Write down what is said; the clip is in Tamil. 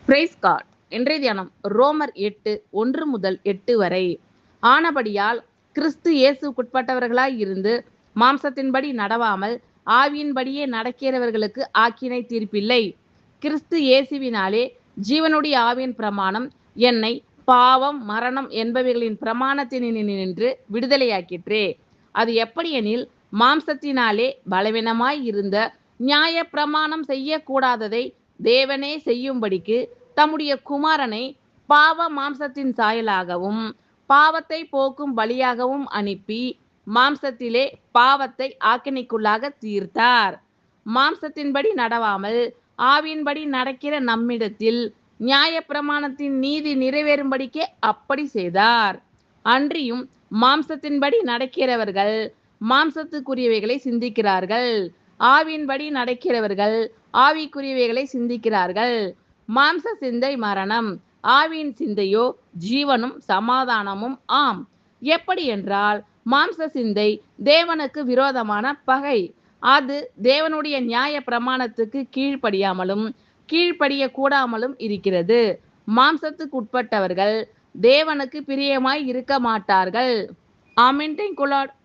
Price God. இன்றைய தியானம் ரோமர் 8:1-8 வரை. ஆனபடியால் கிறிஸ்து இயேசுக்குட்பட்டவர்களாய் இருந்து மாம்சத்தின்படி நடவாமல் ஆவியின்படியே நடக்கிறவர்களுக்கு ஆக்கினை தீர்ப்பில்லை. கிறிஸ்து இயேசுவினாலே ஜீவனுடைய ஆவியின் பிரமாணம் என்னை பாவம் மரணம் என்பவைகளின் பிரமாணத்தினின்று விடுதலையாக்கிற்றே. அது எப்படியெனில், மாம்சத்தினாலே பலவீனமாய் இருந்த நியாய பிரமாணம் செய்யக்கூடாததை தேவனே செய்யும்படிக்கு தம்முடைய குமாரனை பாவ மாம்சத்தின் சாயலாகவும் பாவத்தை போக்கும் பலியாகவும் அனுப்பி மாம்சத்திலே பாவத்தை ஆக்கினைக்குள்ளாக தீர்த்தார். மாம்சத்தின்படி நடவாமல் ஆவியின்படி நடக்கிற நம்மிடத்தில் நியாய பிரமாணத்தின் நீதி நிறைவேறும்படிக்கே அப்படி செய்தார். அன்றியும் மாம்சத்தின்படி நடக்கிறவர்கள் மாம்சத்துக்குரியவைகளை சிந்திக்கிறார்கள், ஆவியின்படி நடக்கிறவர்கள் ஆவிக்குரியவைகளை சிந்திக்கிறார்கள். மாம்ச சிந்தை மரணம், ஆவியின் சிந்தையோ ஜீவனும் சமாதானமும் ஆம். எப்படி என்றால், மாம்ச சிந்தை தேவனுக்கு விரோதமான பகை. அது தேவனுடைய நியாய பிரமாணத்துக்கு கீழ்ப்படியாமலும் கீழ்ப்படிய கூடாமலும் இருக்கிறது. மாம்சத்துக்கு உட்பட்டவர்கள் தேவனுக்கு பிரியமாய் இருக்க மாட்டார்கள். ஆமென். Thank you Lord.